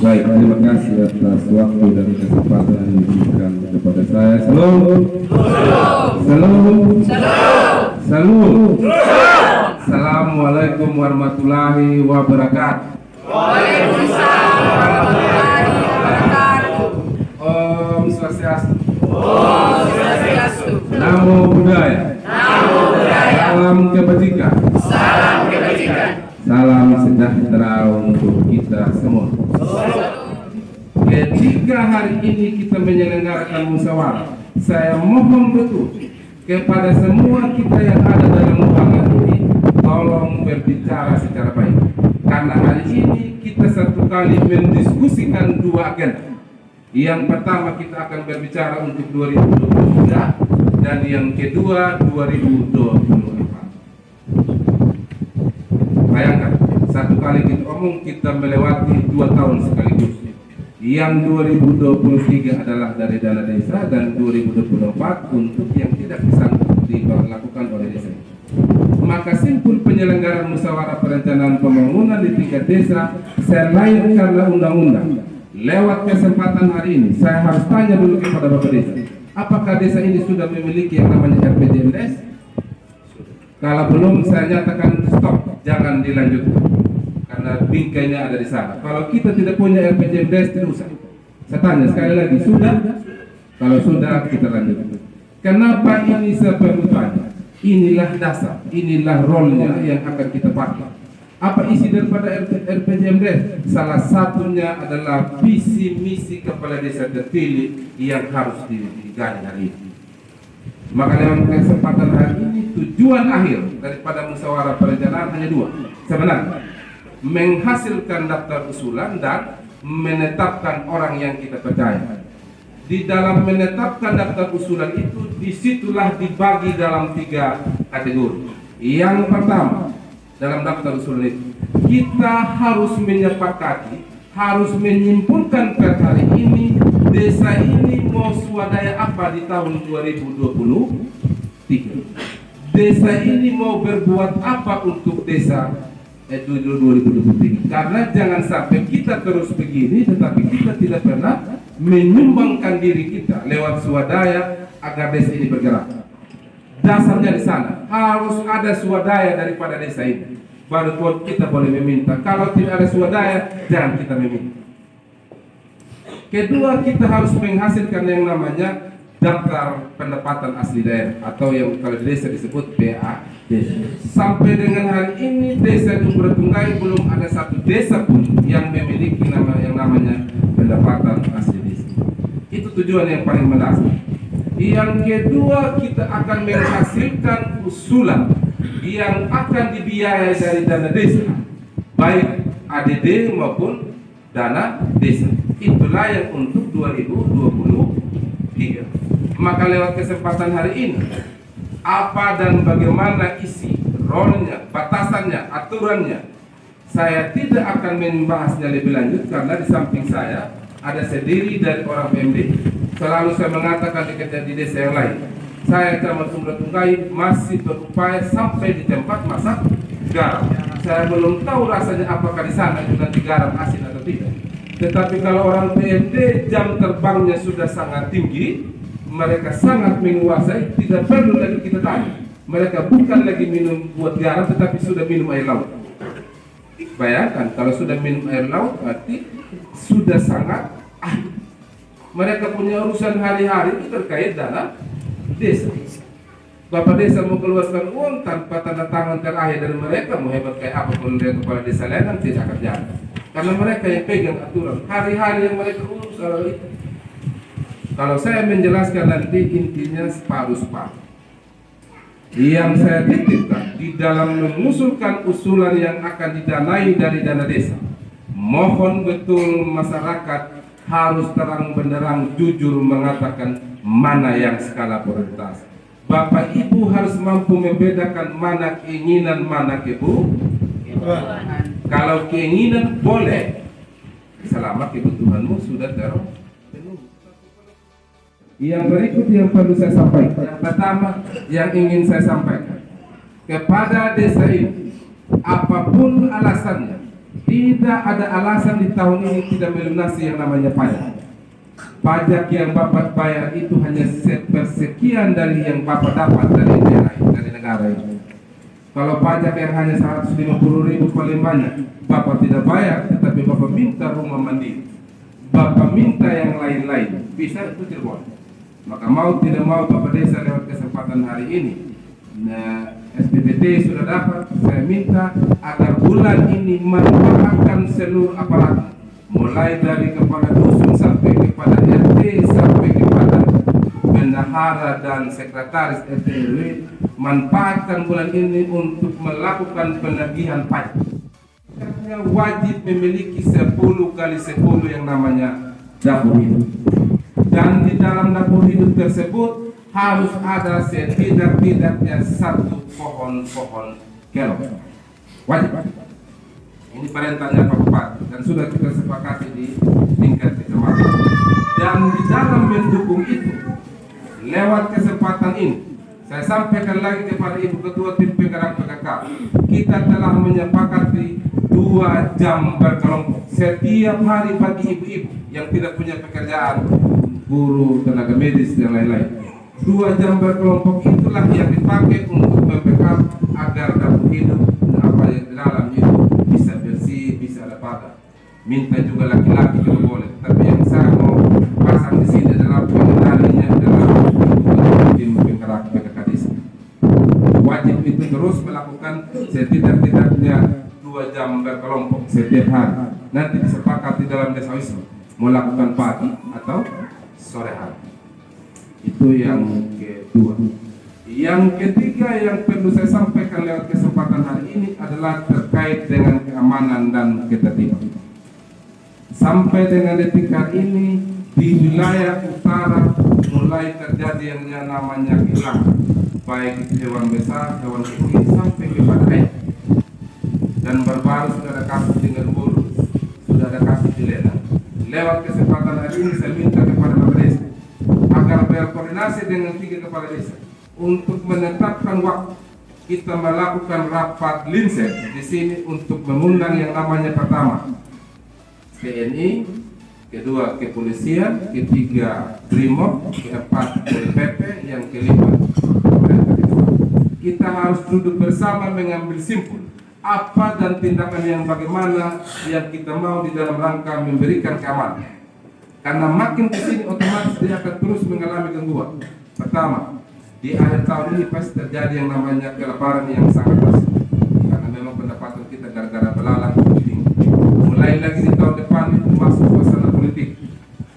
Baik, terima kasih atas waktu dan kesempatan yang diberikan kepada saya. Salam. Assalamualaikum warahmatullahi wabarakatuh. Waalaikumsalam warahmatullahi wabarakatuh. Om Swastiastu. Om Swastiastu. Namo Buddhaya. Namo Buddhaya. Salam kebajikan. Salam kebajikan. Salam sejahtera untuk kita semua. Ketika hari ini kita menyelenggarakan musyawarah, saya mohon betul kepada semua kita yang ada dalam ruangan ini, tolong berbicara secara baik. Karena hari ini kita satu kali mendiskusikan dua agenda. Yang pertama kita akan berbicara untuk 2023 dan yang kedua 2024. Bayangkan, satu kali kita omong kita melewati 2 tahun sekaligus. Yang 2023 adalah dari dana desa dan 2024 untuk yang tidak bisa dilakukan oleh desa. Maka simpul penyelenggaraan musyawarah perencanaan pembangunan di tingkat desa selain karena undang-undang. Lewat kesempatan hari ini, saya harus tanya dulu kepada Bapak Desa, apakah desa ini sudah memiliki yang namanya RPJMDes? Kalau belum, saya nyatakan stop, jangan dilanjutkan, karena bingkainya ada di sana. Kalau kita tidak punya RPJMDes, tidak usah. Saya tanya sekali lagi, sudah? Kalau sudah, kita lanjutkan. Kenapa ini saya perlu tanya? Inilah dasar, inilah role-nya yang akan kita pakai. Apa isi daripada RPJMDes? Salah satunya adalah visi misi kepala desa terpilih yang harus digali hari ini. Maka dalam kesempatan hari ini tujuan akhir daripada musyawarah perencanaan hanya dua sebenarnya: menghasilkan daftar usulan dan menetapkan orang yang kita percaya. Di dalam menetapkan daftar usulan itu, disitulah dibagi dalam 3 kategori. Yang pertama, dalam daftar usulan itu kita harus menyepakati, harus menyimpulkan per hari ini desa ini mau swadaya apa di tahun 2023. Desa ini mau berbuat apa untuk desa 2023. Karena jangan sampai kita terus begini tetapi kita tidak pernah menyumbangkan diri kita lewat swadaya agar desa ini bergerak. Dasarnya di sana, harus ada swadaya daripada desa ini, baru kita boleh meminta. Kalau tidak ada swadaya, jangan kita meminta. Kedua, kita harus menghasilkan yang namanya daftar pendapatan asli daerah, atau yang kalau di desa disebut PAD. Sampai dengan hari ini desa Jumber Tunggai belum ada satu desa pun yang memiliki yang namanya pendapatan asli desa. Itu tujuan yang paling mendasar. Yang kedua, kita akan menghasilkan usulan yang akan dibiayai dari dana desa, baik ADD maupun dana desa. Itulah yang untuk 2023. Maka lewat kesempatan hari ini, apa dan bagaimana isi, role-nya, batasannya, aturannya, saya tidak akan membahasnya lebih lanjut karena di samping saya ada sendiri dari orang PMD. Selalu saya mengatakan di desa yang lain, saya Camat Jumber Tunggai masih berupaya sampai di tempat masak garam. Saya belum tahu rasanya apakah di sana itu nanti garam asin atau tidak. Tetapi kalau orang PMD jam terbangnya sudah sangat tinggi, mereka sangat menguasai, tidak perlu lagi kita tanya. Mereka bukan lagi minum buat garam tetapi sudah minum air laut. Bayangkan kalau sudah minum air laut berarti sudah sangat ahli. Mereka punya urusan hari-hari itu terkait dana desa. Bapak desa mau keluarkan uang tanpa tanda tangan terakhir dari mereka, mau hebat kayak apapun dari kepala desa lain tidak akan jalan. Karena mereka yang pegang aturan, hari-hari yang mereka urus kalau itu. Kalau saya menjelaskan nanti intinya separuh-separuh. yang saya titipkan di dalam mengusulkan usulan yang akan didanai dari dana desa. Mohon betul masyarakat harus terang benderang jujur mengatakan mana yang skala prioritas. Bapak Ibu harus mampu membedakan mana keinginan, mana kebutuhan. Kalau keinginan boleh, selama kebutuhanmu sudah terpenuhi. Yang berikut yang perlu saya sampaikan. Yang pertama yang ingin saya sampaikan kepada desa ini, apapun alasannya, tidak ada alasan di tahun ini tidak melunasi yang namanya pajak. Pajak yang Bapak bayar itu hanya sepersekian dari yang Bapak dapat dari daerah, dari negara ini. Kalau pajak yang hanya 150.000 paling banyak, Bapak tidak bayar, tetapi Bapak minta rumah mandiri, Bapak minta yang lain-lain, bisa itu tidak boleh. Maka mau tidak mau Bapak Desa lewat kesempatan hari ini, nah, SPPT sudah dapat, saya minta agar bulan ini manfaatkan seluruh aparat, mulai dari kepala dusun sampai kepada RT sampai kepada bendahara dan sekretaris RT RW, manfaatkan bulan ini untuk melakukan penagihan pajak. Karena wajib memiliki 10 kali 10 yang namanya dapur hidup. Dan di dalam dapur hidup tersebut harus ada setidak-tidaknya 1 pohon-pohon kelok. Wajib. Ini perintahnya Pak Bupati dan sudah kita sepakati di tingkat kecamatan. Dan di dalam mendukung itu, lewat kesempatan ini, saya sampaikan lagi kepada Ibu Ketua Tim Penggerak PKK, kita telah menyepakati 2 jam berkelompok setiap hari bagi ibu-ibu yang tidak punya pekerjaan, guru, tenaga medis dan lain-lain. 2 jam berkelompok itulah yang dipakai untuk membackup agar dapur hidup apa yang di dalam itu bisa bersih, bisa ada pagar. Minta juga laki-laki juga boleh, tapi yang saya mau pasang di sini adalah pengendalinya adalah tim penggerak PKK desa. Wajib itu terus melakukan setidak-tidaknya 2 jam berkelompok setiap hari. Nanti disepakati dalam desa wisma mau lakukan pagi atau sore hari. Itu yang kedua. Yang ketiga yang perlu saya sampaikan lewat kesempatan hari ini adalah terkait dengan keamanan dan ketertiban. Sampai dengan detik hari ini di wilayah utara mulai terjadi yang namanya hilang, baik hewan besar, hewan kecil sampai kepada ayam. Dan baru-baru sudah ada kasus di Ngerbulu, sudah ada kasus di Ledang. Lewat kesempatan hari ini saya minta kepada Bapak Desa agar berkoordinasi dengan 3 kepala desa untuk menetapkan waktu kita melakukan rapat linset di sini untuk mengundang yang namanya pertama TNI, kedua kepolisian, ketiga Brimob, keempat PP, yang kelima kita harus duduk bersama mengambil simpul apa dan tindakan yang bagaimana yang kita mau di dalam rangka memberikan keamanan. Karena makin kesini otomatis dia akan terus mengalami gangguan. Pertama, di akhir tahun ini pasti terjadi yang namanya kelaparan yang sangat besar. Karena memang pendapatan kita gara-gara belalang tinggi. Mulai lagi di tahun depan itu masuk suasana politik.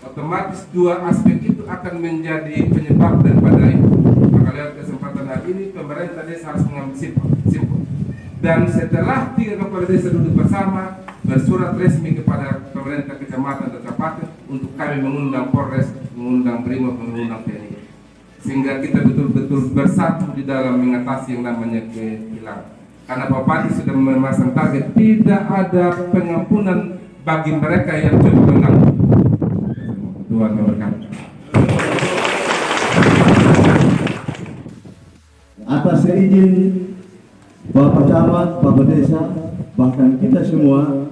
Otomatis 2 aspek itu akan menjadi penyebab daripada itu. Maka lewat kesempatan hari ini pemerintah desa harus mengambil simpul. Dan setelah 3 kepala desa duduk bersama, bersurat resmi kepada pemerintah kecamatan dan kabupaten untuk kami mengundang Polres, mengundang Brimob, mengundang TNI, sehingga kita betul-betul bersatu di dalam mengatasi yang namanya kehilangan. Karena Pak Bupati sudah memasang target tidak ada pengampunan bagi mereka yang coba mengganggu. Tuhan memberkati. Atas izin Bapak Camat, Bapak Desa, bahkan kita semua,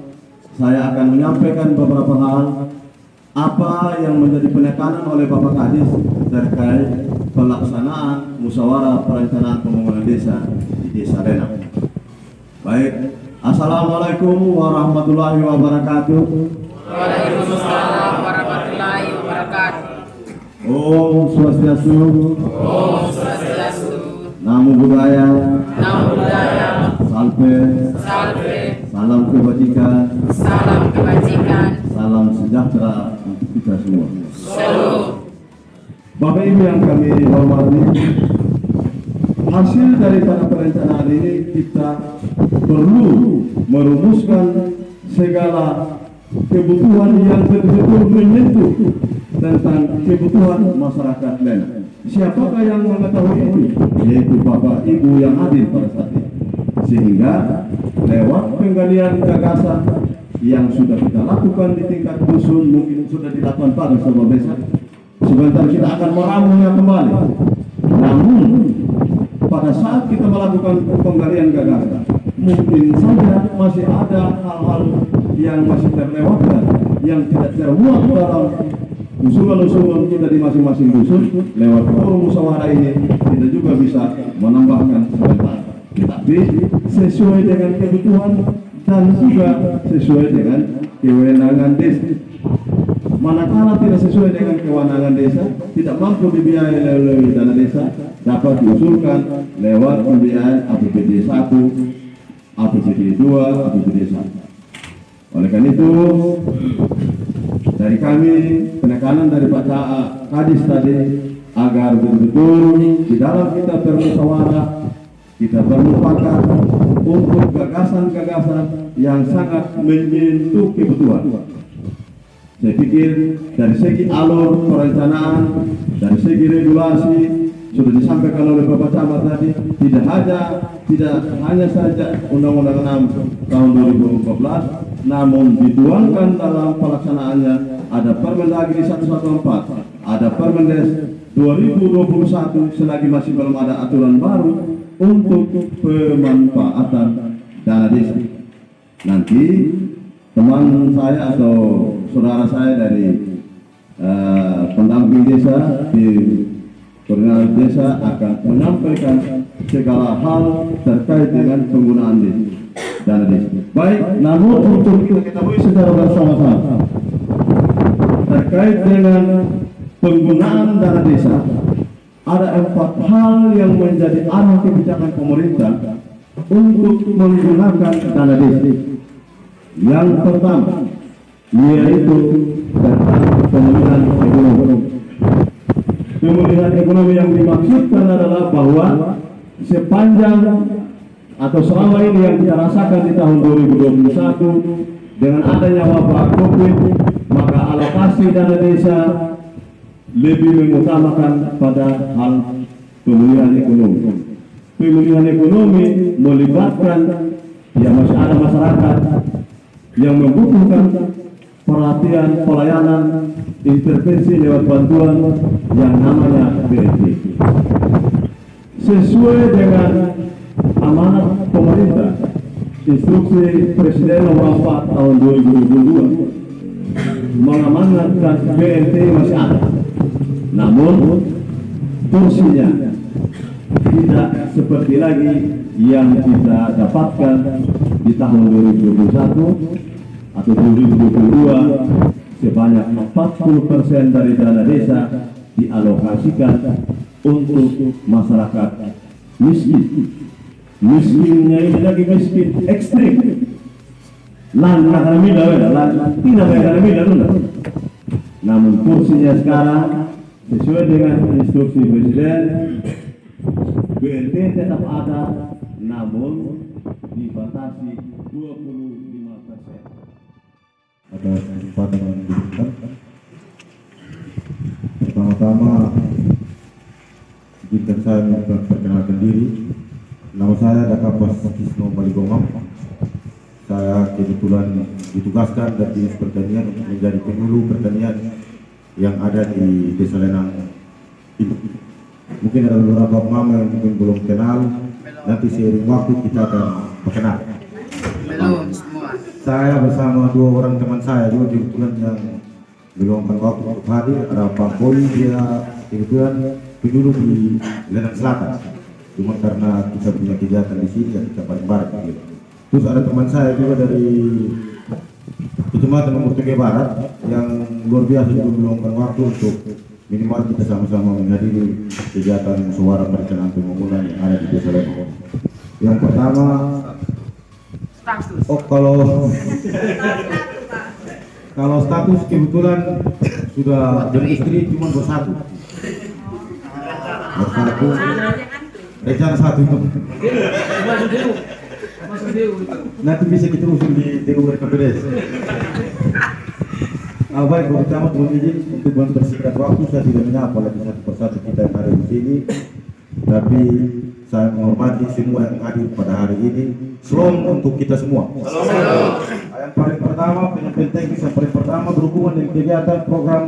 saya akan menyampaikan beberapa hal apa yang menjadi penekanan oleh Bapak Kadis terkait pelaksanaan musyawarah perencanaan pembangunan desa di Desa Renang. Baik, Assalamualaikum warahmatullahi wabarakatuh. Waalaikumsalam warahmatullahi wabarakatuh. Om Swastiastu. Om Swastiastu. Namo Buddhaya. Namo Buddhaya. Salve. Salve. Salam kebajikan. Salam kebajikan. Salam sejahtera untuk kita semua. Shalom. Bapak Ibu yang kami hormati, hasil daripada perencanaan ini kita perlu merumuskan segala kebutuhan yang betul-betul menyentuh tentang kebutuhan masyarakat lain. Siapakah yang mengetahui itu? Yaitu Bapak Ibu yang hadir pada saat ini. Sehingga lewat penggalian gagasan yang sudah kita lakukan di tingkat dusun, mungkin sudah dilakukan pada sebuah desa, sebentar kita akan meramunya kembali. Namun pada saat kita melakukan penggalian gagasan, mungkin saja masih ada hal-hal yang masih terlewatkan, yang tidak termuat dalam usulan-usulan kita di masing-masing dusun. Lewat forum musyawarah ini kita juga bisa menambahkan sebentar, tapi sesuai dengan kebutuhan dan juga sesuai dengan kewenangan desa. Manakala tidak sesuai dengan kewenangan desa, tidak mampu dibiayai oleh dana desa, dapat diusulkan lewat pembiayaan APBD 1, APBD 2, APBD 1. Oleh karena itu, dari kami penekanan dari Pak Kadis tadi agar betul-betul di dalam kita bermusyawarah, kita bermufakat untuk gagasan-gagasan yang sangat menyentuh kebutuhan. Saya pikir dari segi alur perencanaan, dari segi regulasi sudah disampaikan oleh Bapak Camat tadi, tidak hanya saja Undang-Undang 6 tahun 2014, namun dituangkan dalam pelaksanaannya ada Permendagri 114, ada Permendes 2021 selagi masih belum ada aturan baru untuk pemanfaatan dana desa. Nanti teman saya atau saudara saya dari pendamping desa di koordinator desa akan menyampaikan segala hal terkait dengan penggunaan dana desa. Baik, namun untuk kita ketahui secara bersama-sama terkait dengan penggunaan dana desa, ada 4 hal yang menjadi arah kebijakan pemerintah untuk menggunakan dana desa. Yang pertama yaitu tentang pemulihan ekonomi. Pemulihan ekonomi yang dimaksudkan adalah bahwa sepanjang atau selama ini yang kita rasakan di tahun 2021 dengan adanya wabah COVID, maka alokasi dana desa lebih mengutamakan pada hal pemulihan ekonomi. Pemulihan ekonomi melibatkan masih ada masyarakat yang membutuhkan perhatian, pelayanan, intervensi lewat bantuan yang namanya BNT. Sesuai dengan amanat pemerintah, instruksi Presiden nomor 4 tahun 2022 mengamanatkan BNT masih ada, namun porsinya tidak seperti lagi yang kita dapatkan di tahun 2021 atau 2022. Sebanyak 40% dari dana desa dialokasikan untuk masyarakat miskin. Miskinnya ini lagi miskin ekstrim. Namun kursinya sekarang sesuai dengan instruksi Presiden, BNT tetap ada, namun dibatasi 25%. Ada kesempatan yang diberikan. Pertama-tama izinkan saya memperkenalkan diri. Nama saya Dakapas Kisno Maligomam. Saya kebetulan ditugaskan dari Dinas Pertanian untuk menjadi penyuluh pertanian yang ada di Desa Lenang itu. Mungkin ada beberapa mama yang mungkin belum kenal. Nanti seiring waktu kita akan mengenal. Belum semua. Saya bersama 2 orang teman saya juga kebetulan yang meluangkan waktu untuk hadir. Ada Pak Poli, dia kebetulan penyuluh di Lenang Selatan. Cuma karena kita punya kegiatan di sini, kita paling barat. Gitu. Terus ada teman saya juga dari Kecamatan Murtege Barat yang luar biasa juga meluangkan waktu untuk minimal kita sama-sama menghadiri kegiatan musyawarah perencanaan pembangunan yang ada di Desa Lenang. Yang pertama, kalau status kebetulan sudah beristri cuma bersatu. rencana satu itu. Nanti bisa kita usul di DU RKPDS. Baik, pertama mohon izin untuk mempersingkat waktu, saya tidak menyapa lagi satu persatu kita yang ada di sini, tapi saya menghormati semua yang hadir pada hari ini. Shalom untuk kita semua. Yang paling pertama, penyampaian teknis yang paling pertama berhubungan dengan kegiatan program,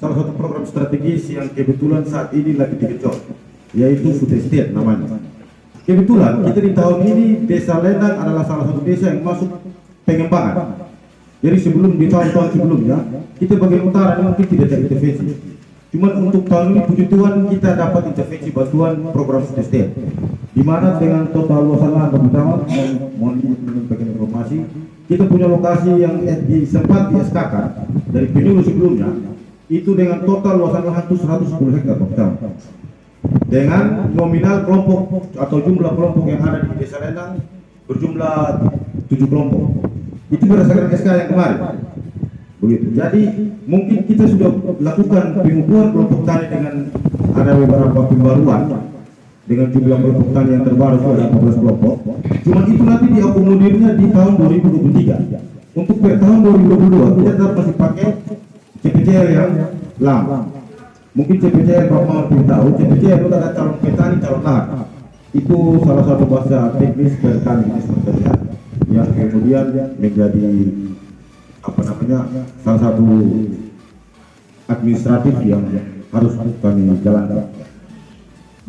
salah satu program strategis yang kebetulan saat ini lagi dikecot, yaitu food estate namanya. Kebetulan kita di tahun ini Desa Lendang adalah salah satu desa yang masuk pengembangan. Jadi sebelum di tahun-tahun sebelumnya kita bagian utara mungkin tidak ada intervensi. Cuman untuk tahun ini puji Tuhan kita dapat intervensi bantuan program food estate, di mana dengan total luasan lahan pertama, mohon menyampaikan informasi, kita punya lokasi yang sempat di-SK-kan dari penyuluh sebelumnya, itu dengan total luasan lahan itu 110 hektar pertama. Dengan nominal kelompok atau jumlah kelompok yang ada di Desa Lendang berjumlah 7 kelompok. Itu berdasarkan SK yang kemarin. Begitu. Jadi mungkin kita sudah lakukan pengukuran kelompok tani dengan ada beberapa pembaruan dengan jumlah kelompok tani yang terbaru sudah 15 kelompok. Cuma itu nanti diakomodirnya di tahun 2023. Untuk per tahun 2022 kita tetap masih pakai CPCR yang lama. Mungkin CPCR Pak mau tahu, CPCR itu ada calon petani, calon lahan. Itu salah satu bahasa teknis petani pertanian yang kemudian menjadi salah satu administratif yang harus kami jalankan.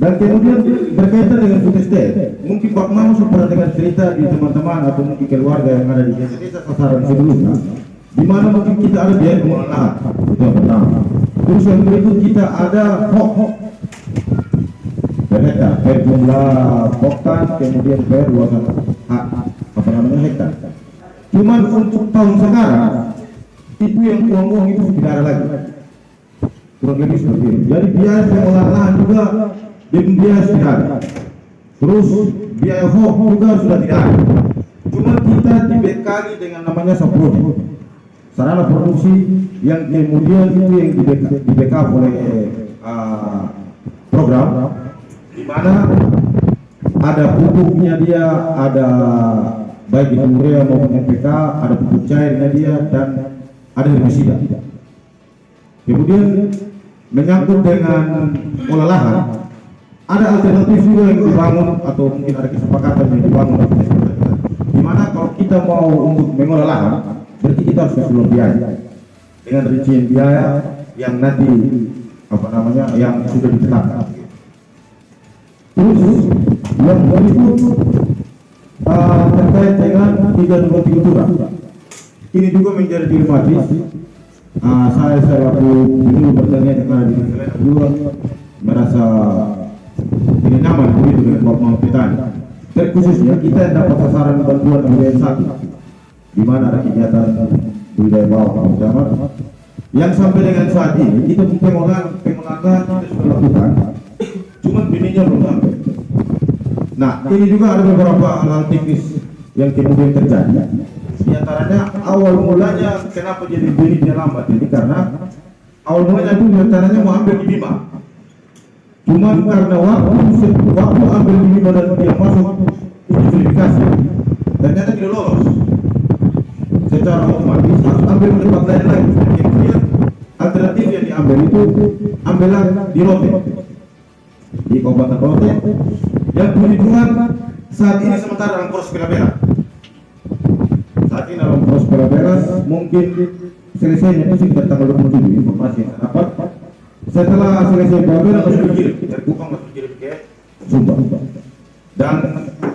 Dan kemudian berkaitan dengan food estate, mungkin Pak Mau pernah dengar cerita di teman-teman atau mungkin keluarga yang ada di desa sasaran sebelumnya, di mana mungkin kita ada biaya pengelolaan lahan, itu yang pertama. Terus yang berikut kita ada hok per jumlah poktan, kemudian per luasan hektar. Cuman untuk tahun sekarang itu yang uang itu tidak ada lagi, kurang lebih seperti itu. Jadi biaya pengelolaan lahan juga biaya tidak ada. Terus biaya hok juga sudah tidak ada. Cuma kita dibekali dengan namanya saprodi, sarana produksi yang kemudian itu yang di-backup oleh program, di mana ada pupuknya dia, ada baik itu urea maupun NPK, ada pupuk cairnya dia, dan ada herbisida. Kemudian menyangkut dengan olah lahan, ada alternatif juga yang dibangun atau mungkin ada kesepakatan yang dibangun di mana kalau kita mau untuk mengolah lahan, berarti kita harus keseluruh biaya dengan rincian biaya yang nanti yang sudah ditetapkan. Terus yang berikut terkait dengan 323 turang, ini juga menjadi dilematis. Saya selaku dulu pertanian yang ada di Desa juga merasa tidak nyaman begitu dengan kelompok petani. Terkhususnya kita dapat sasaran bantuan budaya 1, di mana ada kegiatan budaya bawah bersama yang sampai dengan saat ini kita pengolahan kita sudah lakukan, cuma benihnya belum sampai. Nah, ini juga ada beberapa hal teknis yang kemudian terjadi. Di antaranya awal mulanya kenapa jadi benihnya lambat ini karena awal mulanya itu rencananya mau ambil di Bima. Cuma karena waktu ambil di Bima dan dia masuk uji verifikasi, ternyata tidak lolos. Secara otomatis harus ambil di tempat lain lagi. Kemudian alternatif yang diambil itu ambillah di Rote, di Kabupaten Rote, yang puji Tuhan saat ini sementara dalam proses pelabelan. Saat ini dalam proses pelabelan mungkin selesainya itu sekitar tanggal 27 informasi yang saya dapat. Setelah selesai pelabelan harus dikirim dari Kupang, harus dikirim ke Sumbar. Dan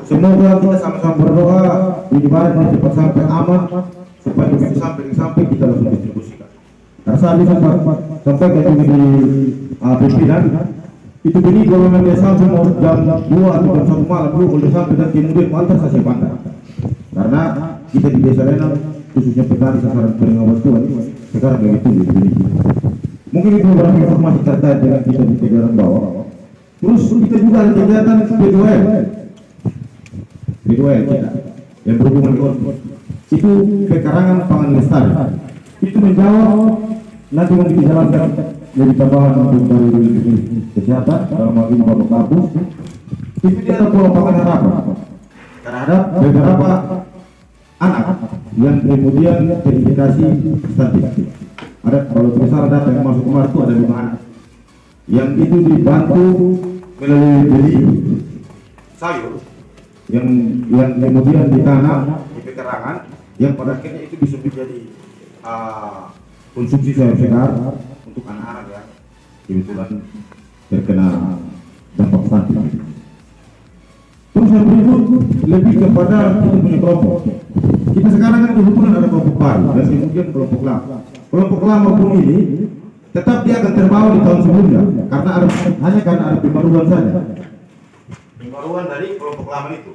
semoga kita sama-sama berdoa ibaratnya cepat sampai aman supaya begitu sampai kita langsung distribusikan. Karena saat ini sampai ke di pimpinan itu jadi golongan dia sampai mau jam 2 atau jam 1 malam belum boleh sampai dan kemudian mantar saya pandang. Karena kita di Desa Lendang khususnya petani sasaran penerima bantuan sekarang begitu begini. Mungkin itu beberapa informasi terkait dengan kita di kegiatan bawah. Terus kita juga ada kegiatan B2L kita yang berhubungan dengan itu pekarangan pangan lestari. Itu menjawab nanti mau kita jalankan lebih tambahan untuk dari kesehatan dalam hal ini Bapak Kapus. Itu dia ada pengembangan harapan terhadap beberapa anak yang kemudian terindikasi stunting. Ada kalau besar data yang masuk kemarin itu ada 5 anak yang itu dibantu melalui beli sayur yang kemudian ditanam di pekarangan yang pada akhirnya itu bisa menjadi konsumsi sayur segar untuk anak-anak yang kebetulan terkena dampak stunting. Terus yang berikut lebih kepada kita punya kelompok. Kita sekarang kan kebetulan ada kelompok baru dan kemudian kelompok lama. Kelompok lama pun ini tetap dia akan terbawa di tahun sebelumnya karena hanya karena ada pembaruan saja. Pembaruan dari kelompok lama itu.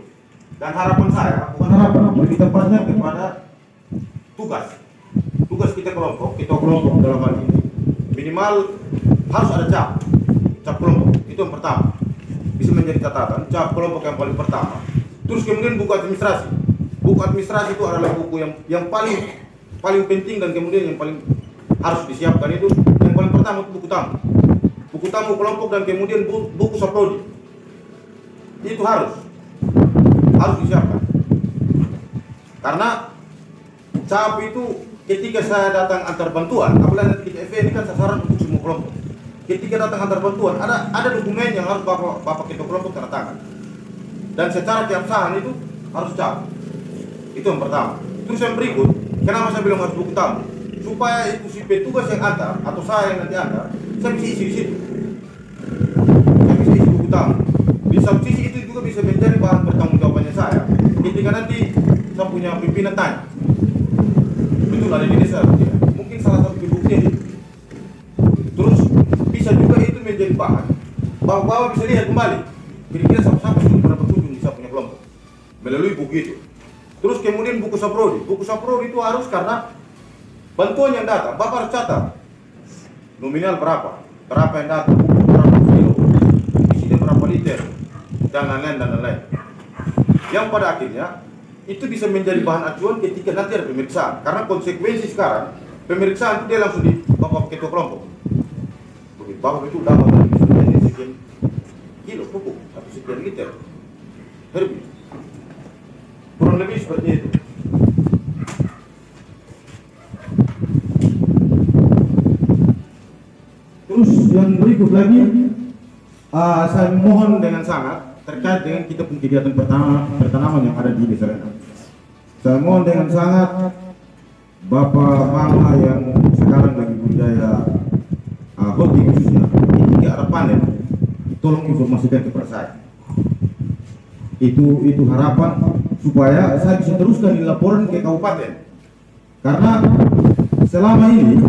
Dan harapan saya bukan harapan, lebih tepatnya kepada tugas. Tugas kita kelompok dalam hal ini minimal harus ada cap kelompok. Itu yang pertama. Bisa menjadi catatan cap kelompok yang paling pertama. Terus kemudian buku administrasi. Buku administrasi itu adalah buku yang paling penting dan kemudian yang paling harus disiapkan itu yang paling pertama itu buku tamu kelompok dan kemudian buku saprodi. Itu harus disiapkan. Karena cap itu ketika saya datang antar bantuan, apalagi nanti kita ini kan sasaran untuk semua kelompok. Ketika datang antar bantuan, ada dokumen yang harus bapak ketua kelompok tanda tangan. Dan secara keabsahan itu harus cap. Itu yang pertama. Terus yang berikut, kenapa saya bilang harus buku tamu? Supaya itu si petugas yang antar atau saya yang nanti antar, saya bisa isi di situ. Saya bisa isi buku tamu. Di satu sisi itu juga bisa menjadi bahan pertanggungjawabannya saya. Ketika nanti saya punya pimpinan tanya, betul ada di desa, ya. Mungkin salah satu buktinya itu. Terus bisa juga itu menjadi bahan bahwa bisa lihat kembali kira-kira siapa sudah pernah berkunjung di saya punya kelompok melalui buku itu. Terus kemudian buku saprodi itu harus karena bantuan yang datang bapak harus catat nominal berapa yang datang, buku berapa kilo, isinya berapa liter dan lain-lain yang pada akhirnya itu bisa menjadi bahan acuan ketika nanti ada pemeriksaan. Karena konsekuensi sekarang pemeriksaan itu dia langsung di bapak ketua kelompok. Bapak itu dapat dari sekian kilo pupuk atau sekian liter herbis. Kurang lebih seperti itu. Terus yang berikut lagi, saya mohon dengan sangat terkait dengan kita punya kegiatan pertanaman yang ada di desa Lenang. Saya mohon dengan sangat bapak mama yang sekarang lagi budaya hoki khususnya, ketika ada panen, tolong informasikan kepada saya. Itu harapan supaya saya bisa teruskan di laporan ke kabupaten. Karena selama ini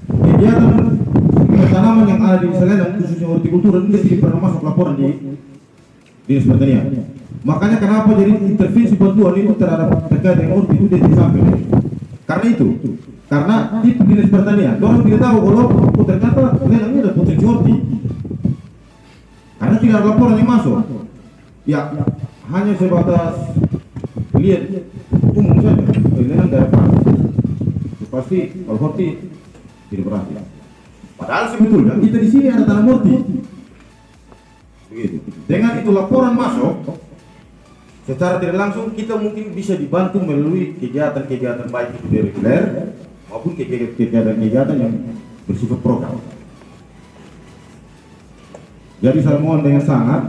kegiatan tanaman yang ada di Selenang khususnya hortikultura itu tidak pernah masuk laporan di dinas pertanian. Makanya kenapa jadi intervensi bantuan itu terkait dengan horti itu tidak disampaikan. Karena di dinas pertanian orang tidak tahu kalau ternyata Selenang ini ada potensi horti. Karena tidak ada laporan yang masuk. Ya hanya sebatas lihat umum saja. Selenang tidak apa. Pasti kalau horti tidak berhasil. Padahal sebetulnya kita di sini ada tanam horti. Begitu. Dengan itu laporan masuk, secara tidak langsung kita mungkin bisa dibantu melalui kegiatan-kegiatan baik itu reguler maupun kegiatan-kegiatan yang bersifat program. Jadi saya mohon dengan sangat,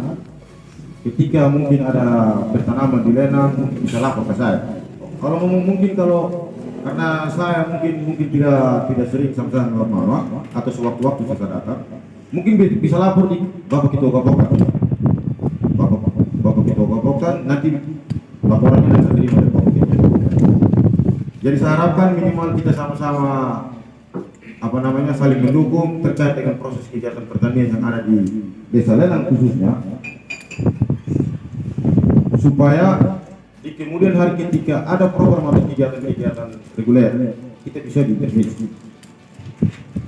ketika mungkin ada pertanaman di Lenang, mungkin bisa lapor ke saya. Kalau karena saya mungkin tidak sering sama-sama mama atau sewaktu-waktu saya datang, mungkin bisa lapor di Bapak Ketua Gapoktan. Bapak Ketua Gapoktan nanti laporannya nanti saya terima dari Bapak Ketua. Jadi saya harapkan minimal kita sama-sama saling mendukung terkait dengan proses kegiatan pertanian yang ada di Desa Lenang khususnya, supaya di kemudian hari ketika ada program atau kegiatan-kegiatan reguler kita bisa diintervensi.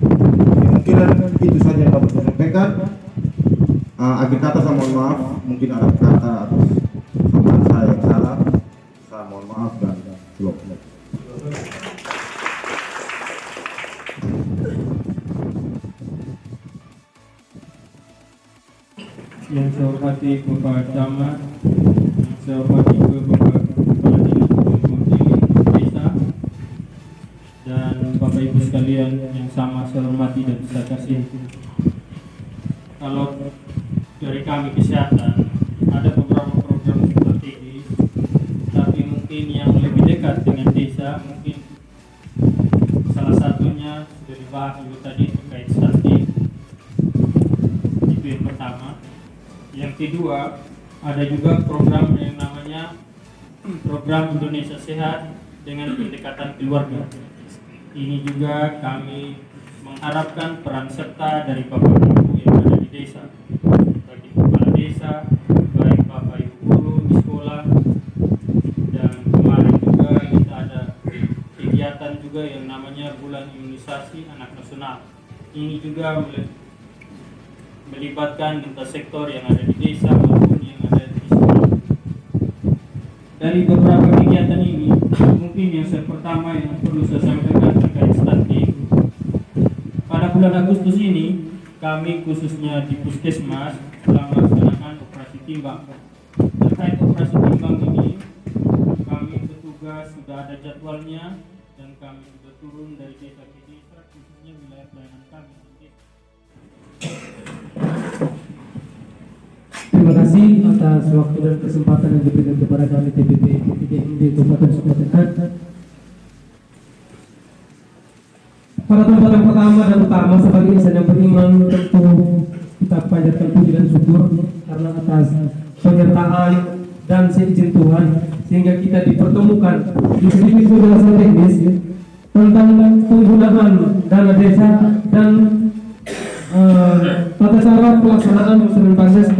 Kemungkinan itu saja yang dapat saya sampaikan. Akhir kata saya mohon maaf, mungkin ada kata atau samaan saya yang salah, saya mohon maaf dan blok. Yang saya hormati Bapak Camat, yang saya hormati juga Bapak Kepala Dinas Desa, dan Bapak Ibu sekalian yang sama saya hormati dan saya kasih. Kalau dari kami kesehatan ada beberapa program strategis, tapi mungkin yang lebih dekat dengan desa, mungkin salah satunya sudah dibahas juga tadi terkait stunting. Itu yang pertama. Yang kedua, ada juga program yang namanya Program Indonesia Sehat dengan pendekatan keluarga. Ini juga kami mengharapkan peran serta dari Bapak Ibu yang ada di desa, bagi kepala desa, baik Bapak Ibu guru di sekolah, dan kemarin juga kita ada kegiatan juga yang namanya Bulan Imunisasi Anak Nasional. Ini juga melibatkan lintas sektor yang ada di desa maupun yang ada di sekolah. Dari beberapa kegiatan ini, mungkin yang pertama yang perlu saya sampaikan terkait stunting. Pada bulan Agustus ini, kami khususnya di Puskesmas telah melaksanakan operasi timbang. Terkait operasi timbang ini, kami petugas sudah ada jadwalnya dan kami sudah turun dari desa ke desa, khususnya wilayah pelayanan kami. Terima kasih atas waktu dan kesempatan yang diberikan kepada kami TPP TPD Kabupaten Sumatera. Pada tempat yang pertama dan utama sebagai insan yang beriman, tentu kita panjatkan puji dan syukur karena atas penyertaan dan seizin Tuhan sehingga kita dipertemukan di sedikit penjelasan teknis tentang penggunaan dana desa dan tata cara pelaksanaan usulan bansos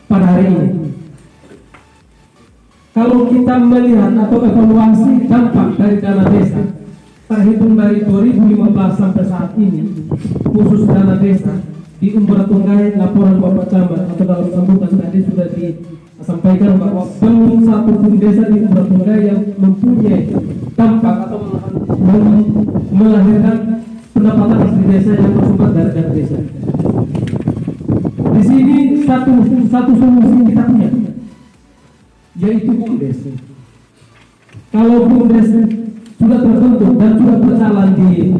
pada hari ini. Kalau kita melihat atau evaluasi dampak dari dana desa terhitung dari 2015 sampai saat ini, khusus dana desa di Umbra Tunggai, laporan Bapak Camat atau dalam sambutan tadi sudah disampaikan bahwa belum satu pun desa di Umbra Tunggai yang mempunyai dampak atau melahirkan pendapatan asli desa yang bersumber dari dana desa. Di sini satu solusi kita punya, yaitu BUMDes. Kalau BUMDes sudah terbentuk dan sudah berjalan di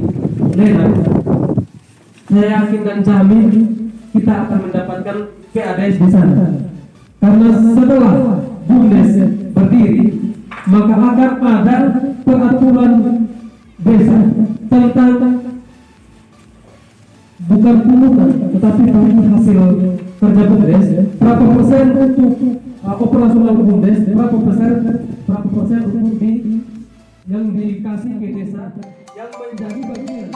Lenan, saya yakin dan jamin kita akan mendapatkan PADS di sana. Karena setelah BUMDes berdiri, maka akan ada peraturan desa tentang bukan pungutan, tetapi dari hasil kerja BUMDes, berapa persen untuk operasional BUMDes, berapa persen untuk yang dikasih ke desa yang menjadi bagian